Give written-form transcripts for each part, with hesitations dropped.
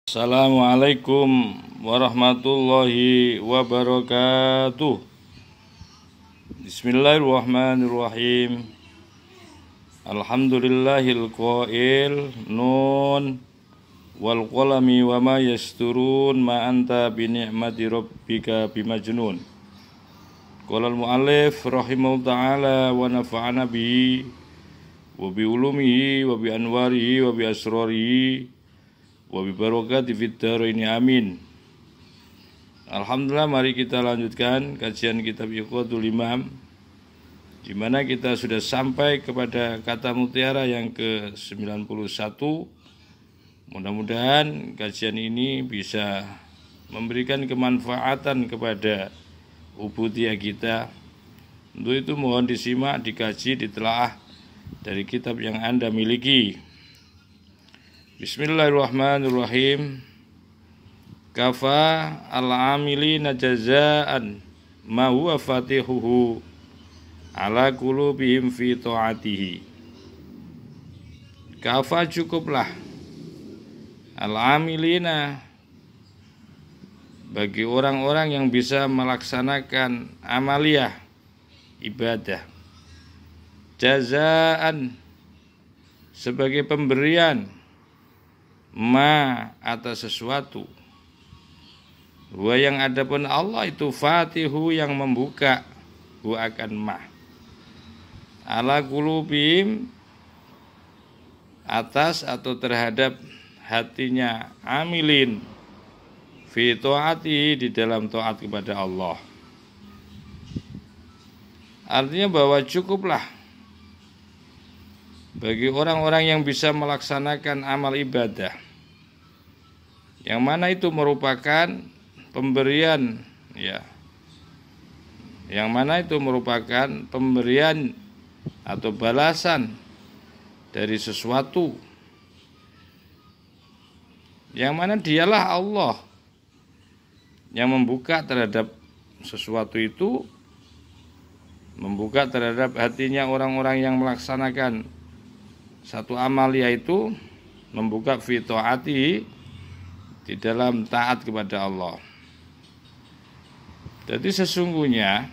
Assalamualaikum warahmatullahi wabarakatuh. Bismillahirrahmanirrahim. Alhamdulillahil qail nun wal qalami wa ma yasturun ma anta bi ni'mati rabbika bimajnun. Qala al-muallif rahimahullahu ta'ala wa nafa'ana bihi wa bi ulumihi wa bi anwarihi wa bi asrarihi wa bi barakati fid dharain amin. Alhamdulillah, mari kita lanjutkan kajian kitab Iqadul Imam, di mana kita sudah sampai kepada kata mutiara yang ke-91. Mudah-mudahan kajian ini bisa memberikan kemanfaatan kepada ubudiyah kita. Untuk itu mohon disimak, dikaji, ditelaah dari kitab yang Anda miliki. Bismillahirrahmanirrahim. Kafa al-amilina jazaan ma huwa fatihuhu ala qulubihim fi ta'atihi. Kafa, cukuplah, al-amilina, bagi orang-orang yang bisa melaksanakan amaliyah ibadah, jazaan, sebagai pemberian, ma, atas sesuatu, wa, yang adapun Allah itu fatihu, yang membuka, hu akan ma, ala qulubihim, atas atau terhadap hatinya amilin, fi ta'ati, di dalam taat kepada Allah. Artinya bahwa cukuplah bagi orang-orang yang bisa melaksanakan amal ibadah, yang mana itu merupakan pemberian, ya, yang mana itu merupakan pemberian atau balasan dari sesuatu, yang mana dialah Allah yang membuka terhadap sesuatu itu, membuka terhadap hatinya orang-orang yang melaksanakan satu amal, yaitu membuka fi ta'ati, di dalam taat kepada Allah. Jadi sesungguhnya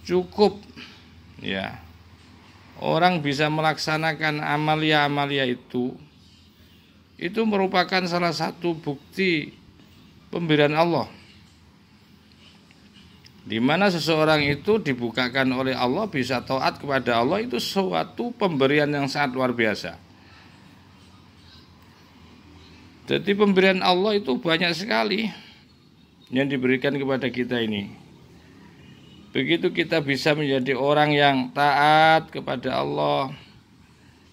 cukup, ya, orang bisa melaksanakan amalia-amalia itu merupakan salah satu bukti pemberian Allah, di mana seseorang itu dibukakan oleh Allah, bisa taat kepada Allah, itu suatu pemberian yang sangat luar biasa. Jadi pemberian Allah itu banyak sekali yang diberikan kepada kita ini. Begitu kita bisa menjadi orang yang taat kepada Allah,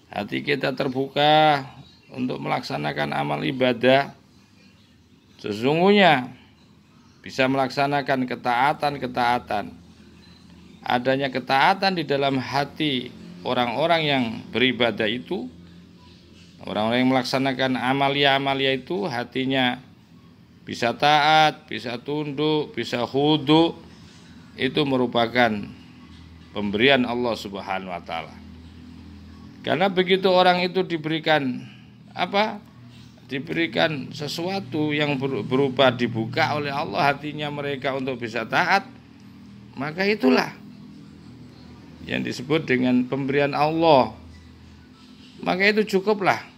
hati kita terbuka untuk melaksanakan amal ibadah, sesungguhnya bisa melaksanakan ketaatan-ketaatan. Adanya ketaatan di dalam hati orang-orang yang beribadah itu, orang-orang yang melaksanakan amalia-amalia itu, hatinya bisa taat, bisa tunduk, bisa khudu, itu merupakan pemberian Allah Subhanahu wa taala. Karena begitu orang itu diberikan apa? Diberikan sesuatu yang berupa dibuka oleh Allah hatinya mereka untuk bisa taat, maka itulah yang disebut dengan pemberian Allah. Maka itu cukuplah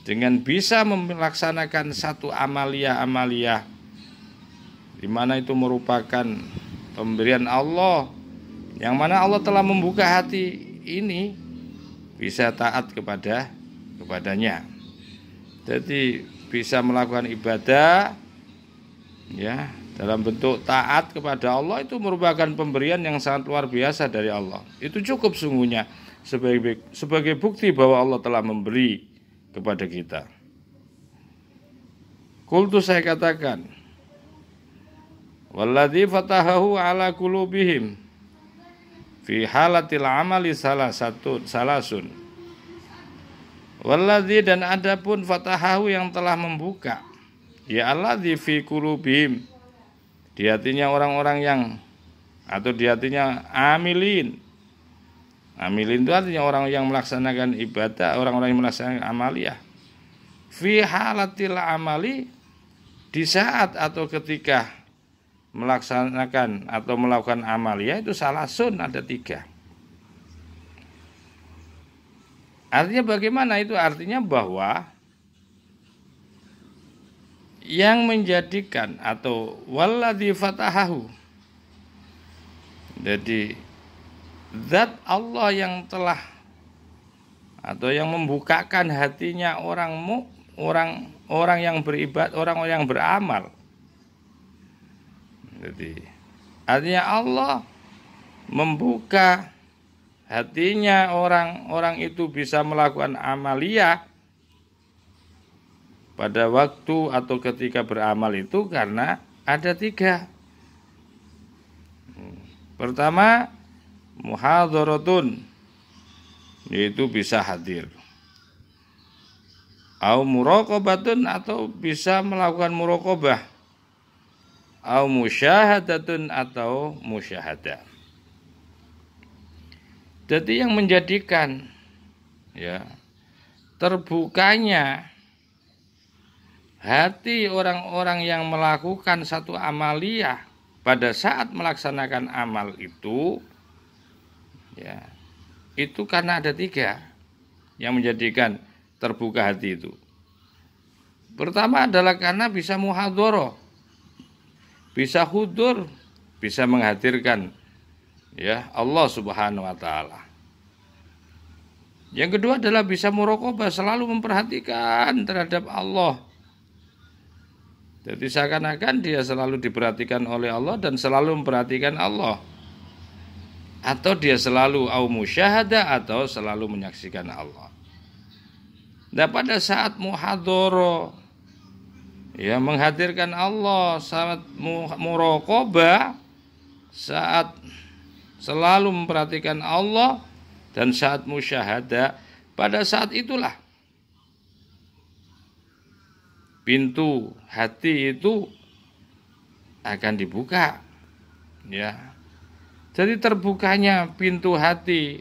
dengan bisa melaksanakan satu amalia-amalia, di mana itu merupakan pemberian Allah, yang mana Allah telah membuka hati ini bisa taat kepadanya. Jadi bisa melakukan ibadah, ya, dalam bentuk taat kepada Allah, itu merupakan pemberian yang sangat luar biasa dari Allah. Itu cukup sungguhnya sebagai bukti bahwa Allah telah memberi kepada kita. Qultu, saya katakan, walladzi fatahahu ala qulubihim fi halatil amali salasun. Walladzi, dan adapun fatahahu, yang telah membuka, ya alladzi fi qulubihim, di hatinya orang-orang yang, atau di hatinya amilin. Amilin itu artinya orang yang melaksanakan ibadah, orang-orang yang melaksanakan amaliyah. fi halatil amali, di saat atau ketika melaksanakan atau melakukan amaliyah itu salasun, ada 3. Artinya bagaimana itu? Artinya bahwa yang menjadikan atau walladzi fatahahu, jadi zat Allah yang telah atau yang membukakan hatinya orang yang beribadah, orang yang beramal. Jadi artinya Allah membuka hatinya orang itu bisa melakukan amaliyah pada waktu atau ketika beramal itu karena ada 3. Pertama, muhadzaratun, yaitu bisa hadir. Au muraqabatun, atau bisa melakukan muraqabah. Au musyahadatun, atau musyahadah. Jadi yang menjadikan terbukanya hati orang-orang yang melakukan satu amaliyah pada saat melaksanakan amal itu itu karena ada 3 yang menjadikan terbuka hati itu. Pertama adalah karena bisa muhadharah, bisa hudur, bisa menghadirkan Allah Subhanahu wa taala. Yang kedua adalah bisa muraqabah, selalu memperhatikan terhadap Allah. Jadi seakan-akan dia selalu diperhatikan oleh Allah dan selalu memperhatikan Allah. Atau dia selalu au musyahadah, atau selalu menyaksikan Allah. Nah, pada saat muhadharah menghadirkan Allah, saat muraqabah, saat selalu memperhatikan Allah, dan saat musyahadah, pada saat itulah pintu hati itu akan dibuka. Jadi terbukanya pintu hati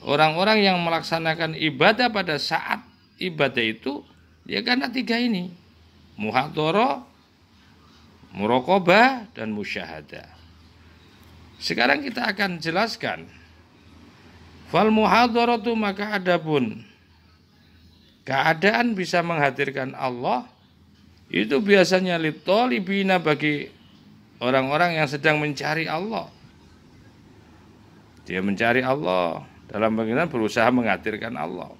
orang-orang yang melaksanakan ibadah pada saat ibadah itu karena 3 ini, muhadharah, muraqabah, dan musyahadah. Sekarang kita akan jelaskan. Fal muhadharatu, maka adapun keadaan bisa menghadirkan Allah itu biasanya litolibina, bagi orang-orang yang sedang mencari Allah. Dia mencari Allah dalam pengertian berusaha menghadirkan Allah.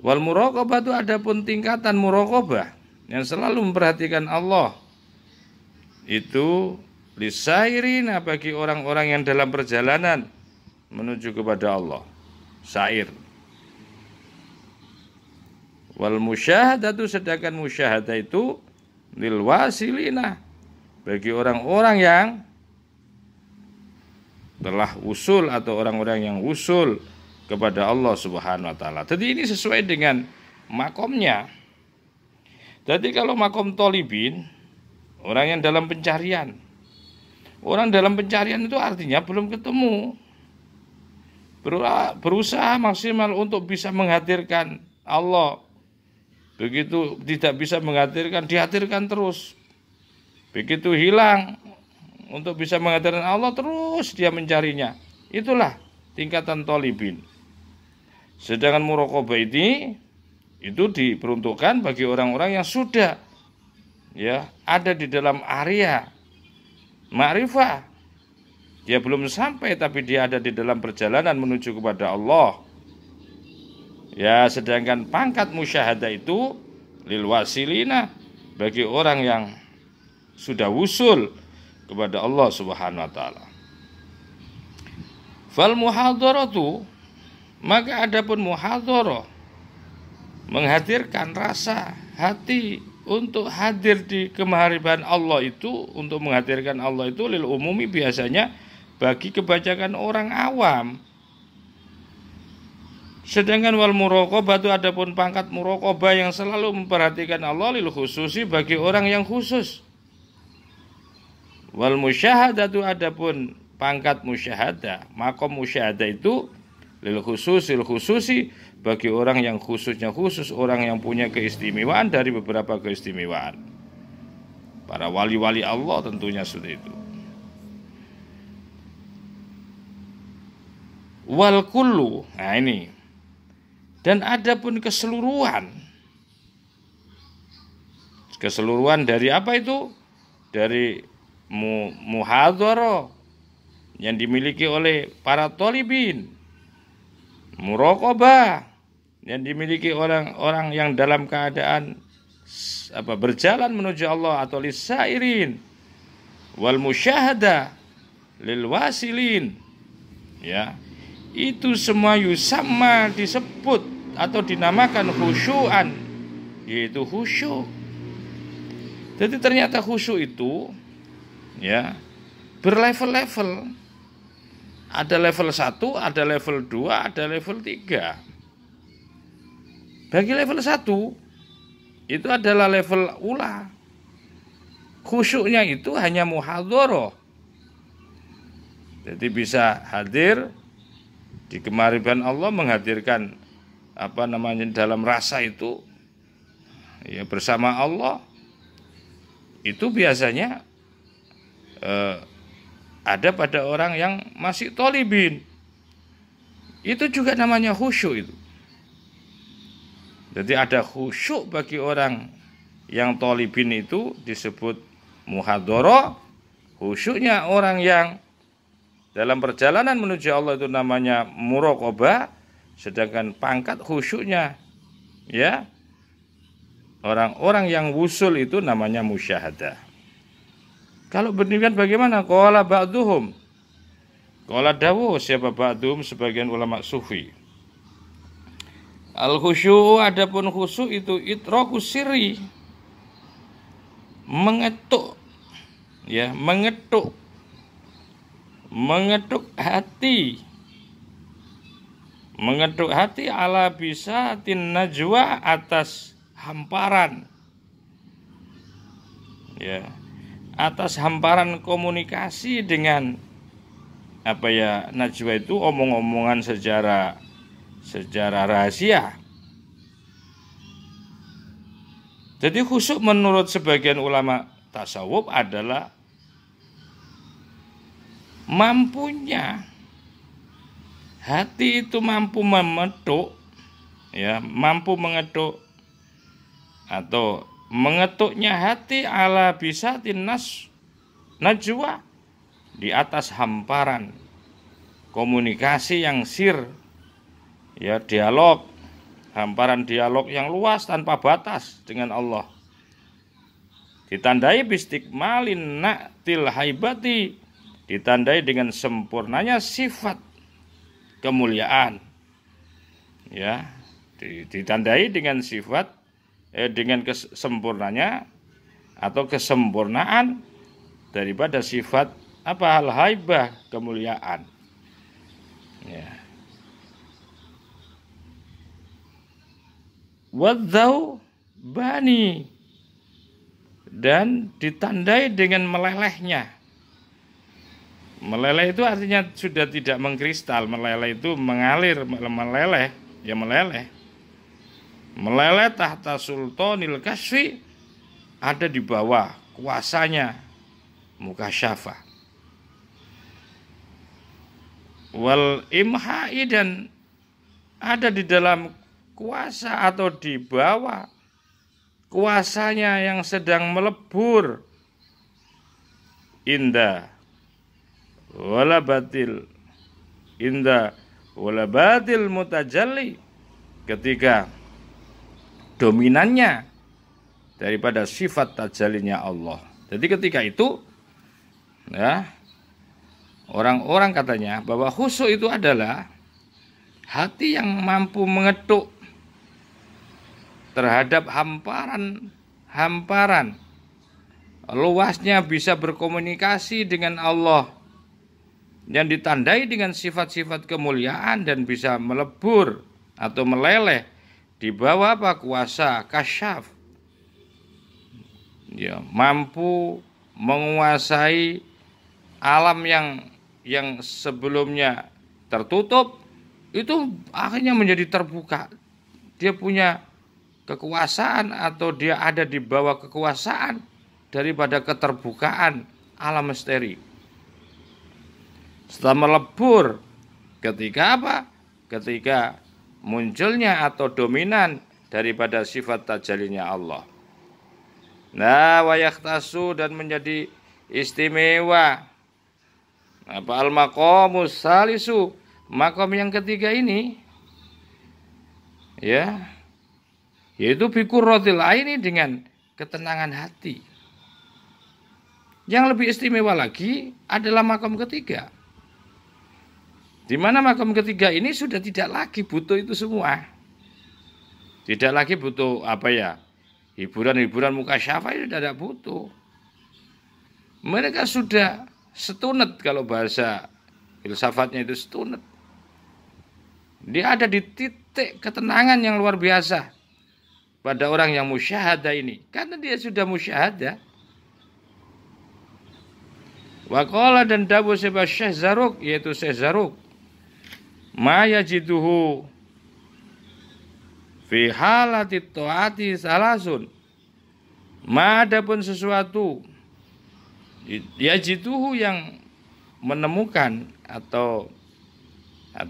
Wal muraqabah itu adapun tingkatan muraqabah yang selalu memperhatikan Allah itu lisairina, bagi orang-orang yang dalam perjalanan menuju kepada Allah, sair. Wal musyahadatu, sedangkan musyahadah itu lil wasilina, bagi orang-orang yang telah usul atau orang-orang yang usul kepada Allah Subhanahu wa taala. Jadi ini sesuai dengan makomnya. Jadi kalau makom tolibin, orang yang dalam pencarian. Orang dalam pencarian itu artinya belum ketemu. Berusaha maksimal untuk bisa menghadirkan Allah. Begitu tidak bisa menghadirkan, dihadirkan terus. Begitu hilang untuk bisa menghadirkan Allah, terus dia mencarinya. Itulah tingkatan tolibin. Sedangkan muraqabah ini itu diperuntukkan bagi orang-orang yang sudah ada di dalam area ma'rifah. Dia belum sampai tapi dia ada di dalam perjalanan menuju kepada Allah. Sedangkan pangkat musyahadah itu lil wasilina, bagi orang yang sudah wusul kepada Allah Subhanahu wa taala. Fal muhadharatu, maka adapun muhadharah menghadirkan rasa hati untuk hadir di kemaharifan Allah itu, untuk menghadirkan Allah itu lil umumi, biasanya bagi kebanyakan orang awam. Sedangkan wal muraqabah itu adapun pangkat muraqabah yang selalu memperhatikan Allah lil khususi, bagi orang yang khusus. Wal musyahadah itu adapun pangkat musyahadah, makom musyahadah itu lil khususil khususi, bagi orang yang khususnya khusus, orang yang punya keistimewaan dari beberapa keistimewaan. Para wali-wali Allah tentunya seperti itu. Wal kullu, nah ini. Dan adapun keseluruhan dari apa itu? Dari muhadharah yang dimiliki oleh para thalibin, muraqabah yang dimiliki orang-orang yang dalam keadaan berjalan menuju Allah, atau lisairin, wal musyahadah lil wasilin, ya, itu semua yusamma, disebut atau dinamakan khusyu'an, yaitu khusyuk. Jadi ternyata khusyuk itu, ya, berlevel-level. Ada level 1, ada level 2, ada level 3. Bagi level 1 itu adalah level ula. Khusyuknya itu hanya muhadharah. Jadi bisa hadir di kemariban Allah, menghadirkan dalam rasa itu, ya, bersama Allah. Itu biasanya ada pada orang yang masih thalibin. Itu juga namanya khusyuk itu. Jadi ada khusyuk bagi orang yang thalibin, itu disebut muhadharah. Khusyuknya orang yang dalam perjalanan menuju Allah itu namanya muraqabah. Sedangkan pangkat khusyuknya, ya, orang-orang yang wusul itu namanya musyahadah. Kalau berdemikian bagaimana? Qala ba'duhum, qala dawu siapa ba'duhum, sebagian ulama sufi. Al khusyuk, adapun khusyuk itu itraku sirri, mengetuk, ya, mengetuk hati, mengetuk hati ala bisa tin najwa, atas hamparan, ya, atas hamparan komunikasi dengan najwa itu omong-omongan secara rahasia. Jadi khusyuk menurut sebagian ulama tasawuf adalah mampunya hati itu mampu memetuk, ya, mampu mengetuk atau mengetuknya hati ala bisatin najwa, di atas hamparan komunikasi yang sir, ya, dialog, hamparan dialog yang luas tanpa batas dengan Allah. Ditandai bistikmalin na'til haibati, ditandai dengan sempurnanya sifat kemuliaan, ya, ditandai dengan sifat dengan kesempurnanya atau kesempurnaan daripada sifat al-haibah, kemuliaan, ya. Wadzau bani, dan ditandai dengan melelehnya. Meleleh itu artinya sudah tidak mengkristal. Meleleh itu mengalir, meleleh, ya, meleleh. Meleleh tahta sultanil kasfi, ada di bawah kuasanya mukasyafah. Wal imha'i, dan ada di dalam kuasa atau di bawah kuasanya yang sedang melebur. Inda wala batil mutajalli, ketika dominannya daripada sifat tajallinya Allah. Jadi ketika itu, ya, orang-orang katanya bahwa khusyuk itu adalah hati yang mampu mengetuk terhadap hamparan luasnya, bisa berkomunikasi dengan Allah, yang ditandai dengan sifat-sifat kemuliaan, dan bisa melebur atau meleleh di bawah kuasa kasyaf, ya, mampu menguasai alam yang sebelumnya tertutup, itu akhirnya menjadi terbuka. Dia punya kekuasaan atau dia ada di bawah kekuasaan daripada keterbukaan alam misteri. Setelah melebur, ketika apa? Ketika munculnya atau dominan daripada sifat tajalinya Allah. Nah, wayaktasu, dan menjadi istimewa. Apa al-maqamus salisu, makom yang ketiga ini, ya, yaitu biqurratil aini, dengan ketenangan hati. Yang lebih istimewa lagi adalah makom ketiga, di mana makom ketiga ini sudah tidak lagi butuh itu semua. Tidak lagi butuh apa ya, hiburan-hiburan mukasyafa, itu tidak butuh. Mereka sudah setunet, kalau bahasa filsafatnya itu setunet. Dia ada di titik ketenangan yang luar biasa pada orang yang musyahadah ini, karena dia sudah musyahadah. Waqala, dan dawu sebab Syekh Zarruq, yaitu Syekh Zarruq, ma yajiduhu fi halati ta'ati salasun, ma adapun sesuatu yajiduhu yang menemukan atau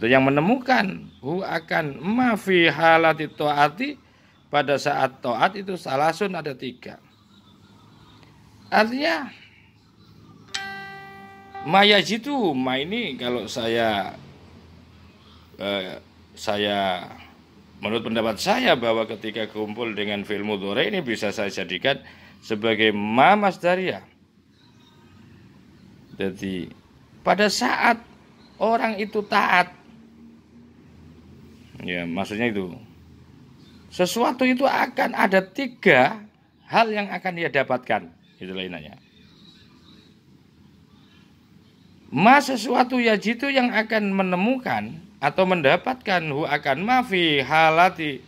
yang menemukan hu akan ma fi halati ta'ati, pada saat taat itu salasun, ada 3. Artinya ma yajiduhu, ma ini kalau saya menurut pendapat saya, bahwa ketika kumpul dengan fi'il mudhari ini bisa saya jadikan sebagai ma masdariyah. Jadi pada saat orang itu taat, ya maksudnya itu, sesuatu itu akan ada 3 hal yang akan dia dapatkan, itu lainnya. Ma sesuatu yajidu yang akan menemukan atau mendapatkan hu akan ma fi halati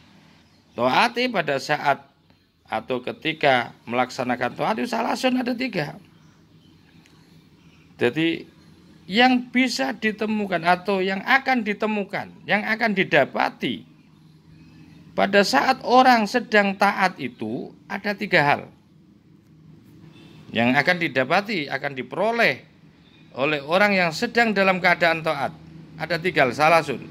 taati, pada saat atau ketika melaksanakan taat itu salasun, ada 3. Jadi yang bisa ditemukan atau yang akan ditemukan, yang akan didapati pada saat orang sedang taat itu ada 3 hal yang akan didapati, akan diperoleh oleh orang yang sedang dalam keadaan taat. Ada 3 hal, salasun.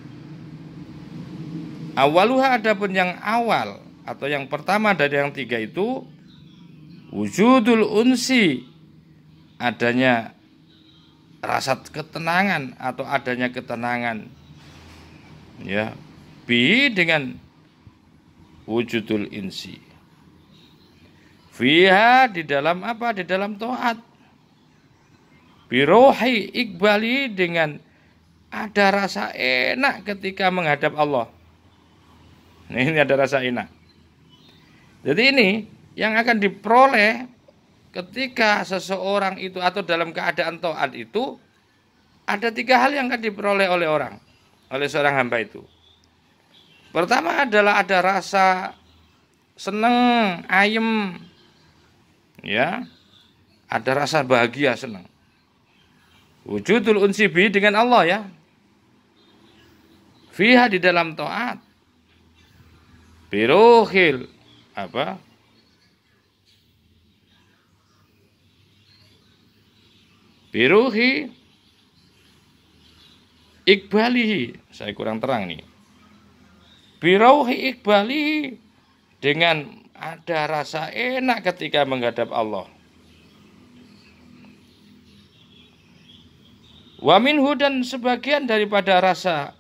Awaluha, adapun yang awal atau yang pertama dari yang 3 itu, wujudul unsi, adanya rasa ketenangan atau adanya ketenangan, ya, bi dengan wujudul insi. Fiha, di dalam apa? Di dalam taat. Birohi iqbali, dengan ada rasa enak ketika menghadap Allah. Ini ada rasa enak. Jadi ini yang akan diperoleh ketika seseorang itu atau dalam keadaan taat itu, ada 3 hal yang akan diperoleh oleh seorang hamba itu. Pertama adalah ada rasa senang, ayem, ya, ada rasa bahagia, senang. Wujudul unsi bi, dengan Allah, ya. Fiha, di dalam taat. Biruhil apa? Biruhi iqbalihi, saya kurang terang nih. Biruhi iqbalihi, dengan ada rasa enak ketika menghadap Allah. Wa minhu, dan sebagian daripada rasa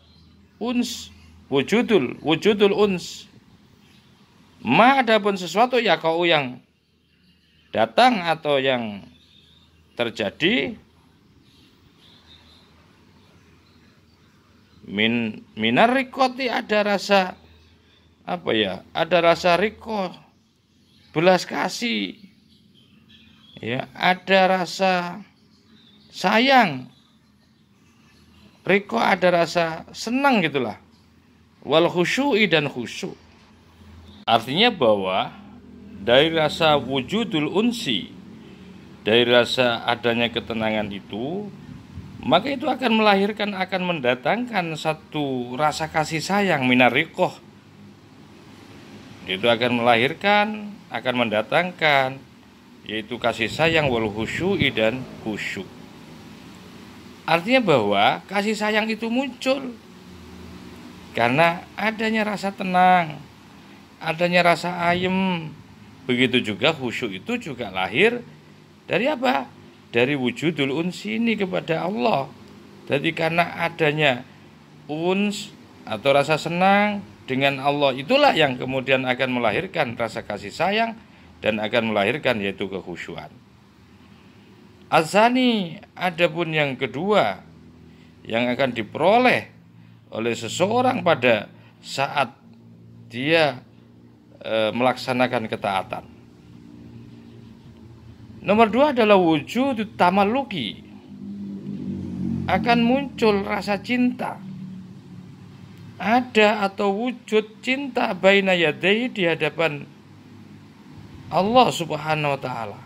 uns, wujudul uns, ma adapun sesuatu ya kau yang datang atau yang terjadi, minar rikoti, ada rasa apa ya, ada rasa riko, belas kasih, ya, ada rasa sayang. Riko ada rasa senang, gitulah. Wal khusyu'i, dan khusyuk. Artinya bahwa dari rasa wujudul unsi, dari rasa adanya ketenangan itu, maka itu akan melahirkan, akan mendatangkan satu rasa kasih sayang minarikoh. Itu akan melahirkan, akan mendatangkan, yaitu kasih sayang wal khusyu'i dan khusyuk. Artinya bahwa kasih sayang itu muncul karena adanya rasa tenang, adanya rasa ayem. Begitu juga khusyuk itu juga lahir dari apa? Dari wujudul uns ini kepada Allah. Jadi karena adanya uns atau rasa senang dengan Allah, itulah yang kemudian akan melahirkan rasa kasih sayang dan akan melahirkan yaitu kekhusyuan. Azani, adapun yang kedua yang akan diperoleh oleh seseorang pada saat dia melaksanakan ketaatan. Nomor 2 adalah wujud tamalluki. Akan muncul rasa cinta. Ada atau wujud cinta baina yadai di hadapan Allah Subhanahu wa taala.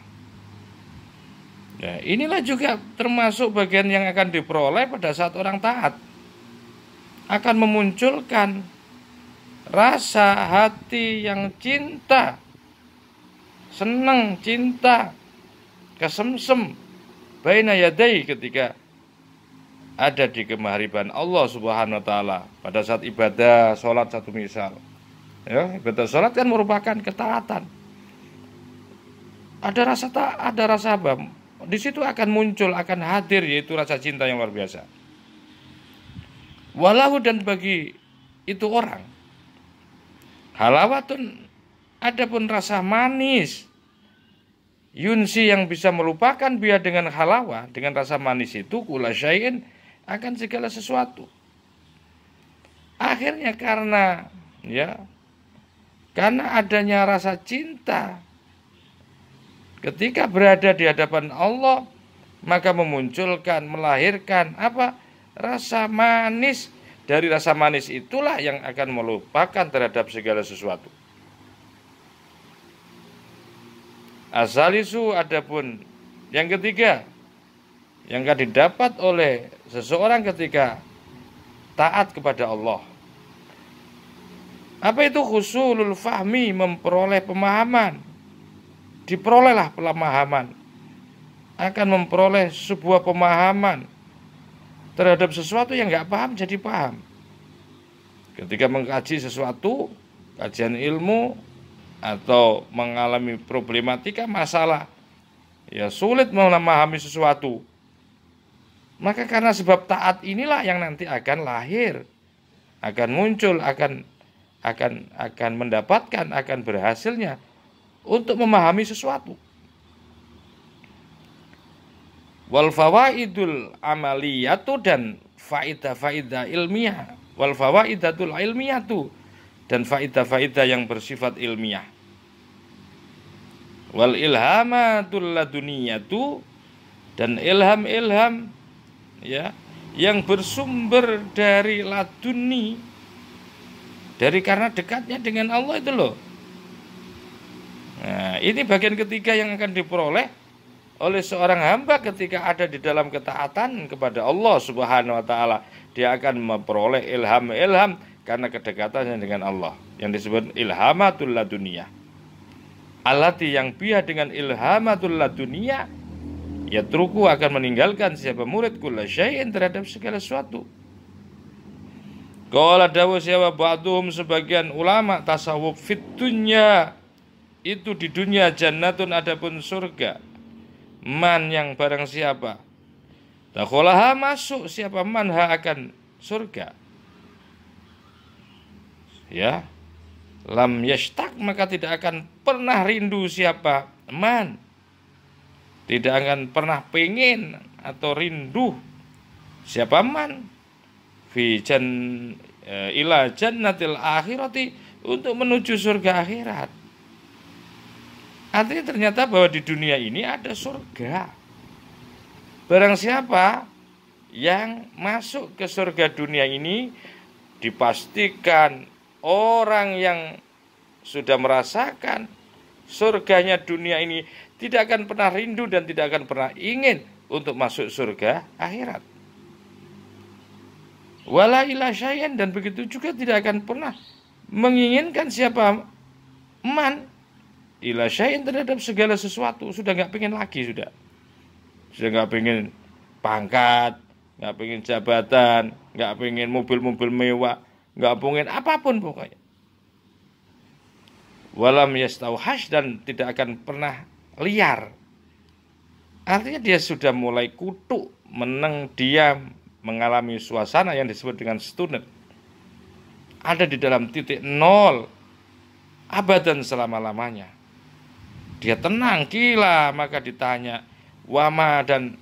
Nah, inilah juga termasuk bagian yang akan diperoleh pada saat orang taat. Akan memunculkan rasa hati yang cinta, senang, cinta, kesemsem baina yadai ketika ada di kemahriban Allah Subhanahu wa taala pada saat ibadah sholat satu misal. Ya, ibadah sholat kan merupakan ketaatan. Ada rasa apa? Di situ akan muncul, akan hadir yaitu rasa cinta yang luar biasa. Walahu, dan bagi itu orang, halawatun, adapun rasa manis, yunsi yang bisa melupakan biar dengan halawah, dengan rasa manis itu kula syai'in, akan segala sesuatu. Akhirnya karena adanya rasa cinta ketika berada di hadapan Allah, maka memunculkan, melahirkan apa? Rasa manis. Dari rasa manis itulah yang akan melupakan terhadap segala sesuatu. Asalisu, adapun yang ketiga yang akan didapat oleh seseorang ketika taat kepada Allah. Apa itu husulul fahmi? Memperoleh pemahaman. Diperolehlah pemahaman. Akan memperoleh sebuah pemahaman terhadap sesuatu yang nggak paham jadi paham. Ketika mengkaji sesuatu, kajian ilmu atau mengalami problematika masalah, ya sulit memahami sesuatu. Maka karena sebab taat inilah yang nanti akan lahir, akan muncul, akan mendapatkan, akan berhasilnya untuk memahami sesuatu. Wal fawaidul amaliyatu, dan faidah-faidah ilmiah. Wal fawaidatul ilmiyatu, dan faidah-faidah yang bersifat ilmiah. Wal ilhamatul laduniyatu, dan ilham-ilham yang bersumber dari laduni, dari karena dekatnya dengan Allah itu loh. Nah, ini bagian ketiga yang akan diperoleh oleh seorang hamba ketika ada di dalam ketaatan kepada Allah Subhanahu wa taala. Dia akan memperoleh ilham-ilham karena kedekatannya dengan Allah, yang disebut ilhamatul laduniyah. Allati, yang biha dengan ilhamatul laduniyah, ya truku, akan meninggalkan siapa murid kulla syai'in, terhadap segala sesuatu. Qala dawu siapa ba'duhum, sebagian ulama tasawuf, fit dunya, itu di dunia, jannatun, adapun surga, man, yang barang siapa dakholaha, masuk siapa manha, akan surga, ya, lam yashtaq, maka tidak akan pernah rindu siapa man, tidak akan pernah pengen atau rindu siapa man ila jannatil akhirati, untuk menuju surga akhirat. Artinya ternyata bahwa di dunia ini ada surga. Barang siapa yang masuk ke surga dunia ini, dipastikan orang yang sudah merasakan surganya dunia ini tidak akan pernah rindu dan tidak akan pernah ingin untuk masuk surga akhirat. Wala ila syai'an, dan begitu juga tidak akan pernah menginginkan siapa man ila syai'in terhadap segala sesuatu. Sudah nggak pengen lagi, sudah nggak pengen pangkat, nggak pengen jabatan, nggak pengen mobil-mobil mewah, nggak pengen apapun pokoknya. Walam yastauhash, dan tidak akan pernah liar. Artinya dia sudah mulai kutuk, meneng, diam, mengalami suasana yang disebut dengan student. Ada di dalam titik nol, abadan selama-lamanya. Dia tenang, gila, maka ditanya, wama, dan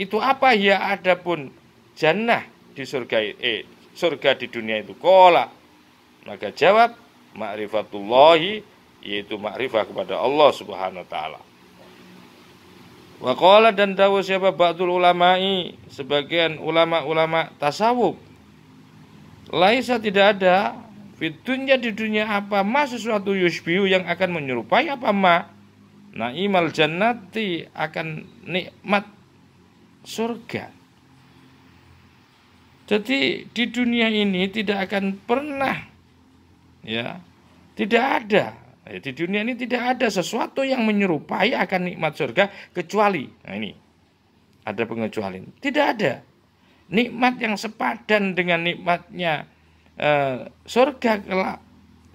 itu apa ya adapun jannah di surga di dunia itu. Qala, maka jawab, ma'rifatullahi, yaitu ma'rifah kepada Allah Subhanahu wa taala. Wa qala, dan dawuh siapa ba'dul ulama'i, sebagian ulama-ulama tasawuf, laisa, tidak ada fid dunya, di dunia apa ma sesuatu yushbihu, yang akan menyerupai apa ma naimal jannati, akan nikmat surga. Jadi di dunia ini tidak akan pernah, ya, tidak ada, di dunia ini tidak ada sesuatu yang menyerupai akan nikmat surga kecuali, nah ini ada pengecualian, tidak ada nikmat yang sepadan dengan nikmatnya surga kelak,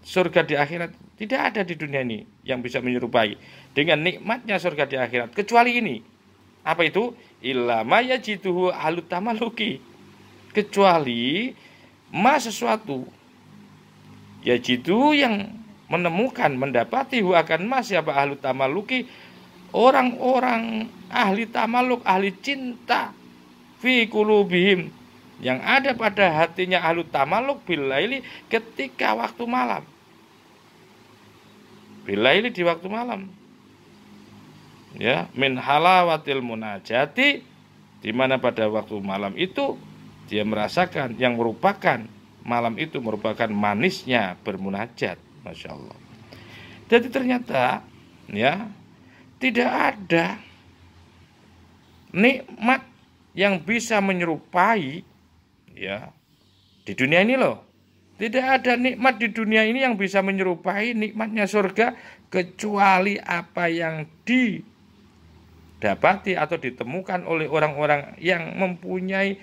surga di akhirat. Tidak ada di dunia ini yang bisa menyerupai dengan nikmatnya surga di akhirat kecuali ini. Apa itu? Illa ma yajiduhu ahlut tamaluki, kecuali ma sesuatu yajidu, yang menemukan, mendapati hu akan ma siapa ahlut tamaluki, orang-orang ahli tamaluk, ahli cinta, fi qulubihim, yang ada pada hatinya ahlut tamaluk, bilaili, ketika waktu malam, bilaili, di waktu malam, ya, min halawatil munajati, di mana pada waktu malam itu dia merasakan, yang merupakan malam itu merupakan manisnya bermunajat. Masya Allah. Jadi ternyata, ya, tidak ada nikmat yang bisa menyerupai, ya, di dunia ini loh. Tidak ada nikmat di dunia ini yang bisa menyerupai nikmatnya surga kecuali apa yang didapati atau ditemukan oleh orang-orang yang mempunyai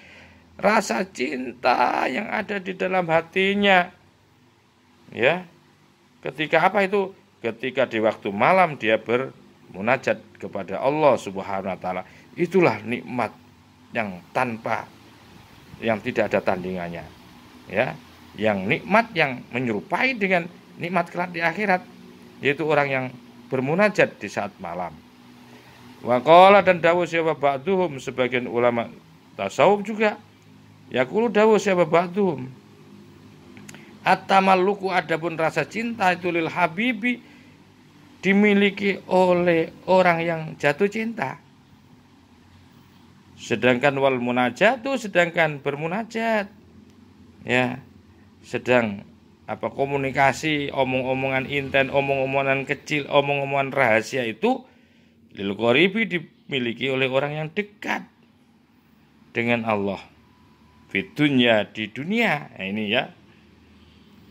rasa cinta yang ada di dalam hatinya. Ya. Ketika apa itu? Ketika di waktu malam dia bermunajat kepada Allah Subhanahu wa taala. Itulah nikmat yang tidak ada tandingannya. Ya. Yang nikmat yang menyerupai dengan nikmat kelak di akhirat, yaitu orang yang bermunajat di saat malam. Wa qala, dan dawuh siapa ba'duhum, sebagian ulama tasawuf juga, yaqulu dawuh siapa ba'duhum, at-tamalluku, adapun rasa cinta itu lil habibi, dimiliki oleh orang yang jatuh cinta. Sedangkan wal munajatu, sedangkan bermunajat, ya, sedang komunikasi, omong-omongan inten, omong-omongan kecil, omong-omongan rahasia itu lil qaribi, dimiliki oleh orang yang dekat dengan Allah. Fitunya, di dunia. Nah, ini ya.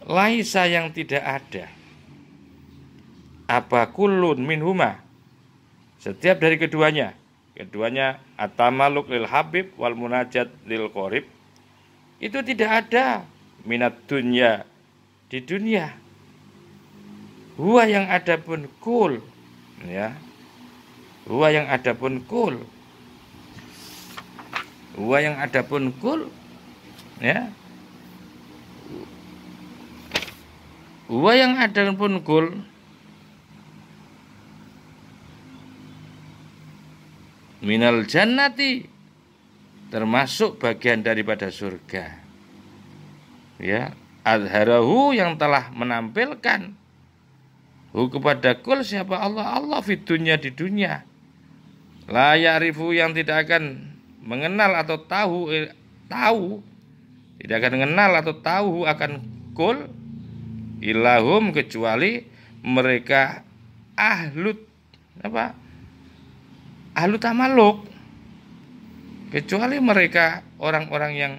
Laisa, yang tidak ada. Apa kullun minhuma, setiap dari keduanya. Keduanya at-tamaluk lil habib wal munajat lil qarib. Itu tidak ada minat dunya, di dunia. Huwa, yang ada pun kul, ya. Huwa, yang ada pun kul. Huwa, yang ada pun kul, ya. Huwa, yang ada pun kul, minal jannati, termasuk bagian daripada surga. Ya, adharahu, yang telah menampilkan hu kepada kul siapa Allah fitunya, di dunia. La ya'rifu, yang tidak akan mengenal atau tahu, tidak akan mengenal atau tahu akan kul, ilahum, kecuali mereka ahlut ahlut tamaluk, kecuali mereka orang-orang yang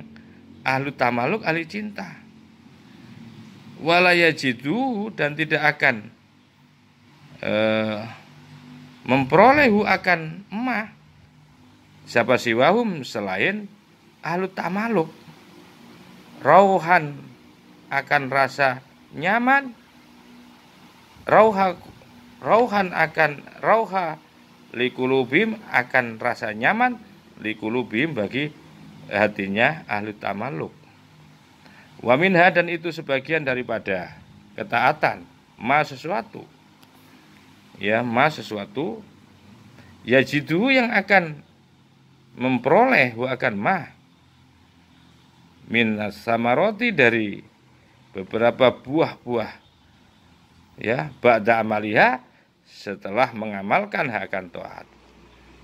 ahlu tamaluk, ahli cinta. Wala yajidu, dan tidak akan memperolehu akan ma siapa siwahum selain ahlu tamaluk. Rauhan akan rasa nyaman, rauhan akan rauha likulubim akan rasa nyaman likulubim bagi hatinya ahlu tamaluk. Wa minha, dan itu sebagian daripada ketaatan, ma sesuatu. Ya, ma sesuatu, yajidu yang akan memperoleh wa akan ma minas samaroti dari beberapa buah-buah, ya, ba'da amaliha setelah mengamalkan akan taat.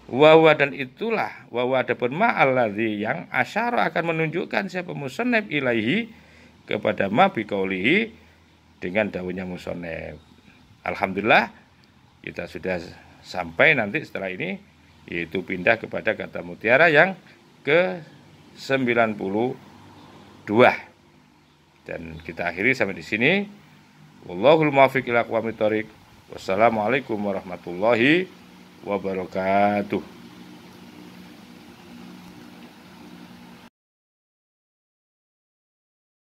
Wawa, dan itulah wawa adapun ma alladzi yang asyara akan menunjukkan siapa musannif ilaihi kepada ma biqaulihi dengan dawuhnya musannif. Alhamdulillah kita sudah sampai nanti setelah ini, yaitu pindah kepada kata mutiara yang ke-92. Dan kita akhiri sampai di sini. Wallahul muwaffiq ila aqwamit thoriq. Wassalamualaikum warahmatullahi wabarakatuh.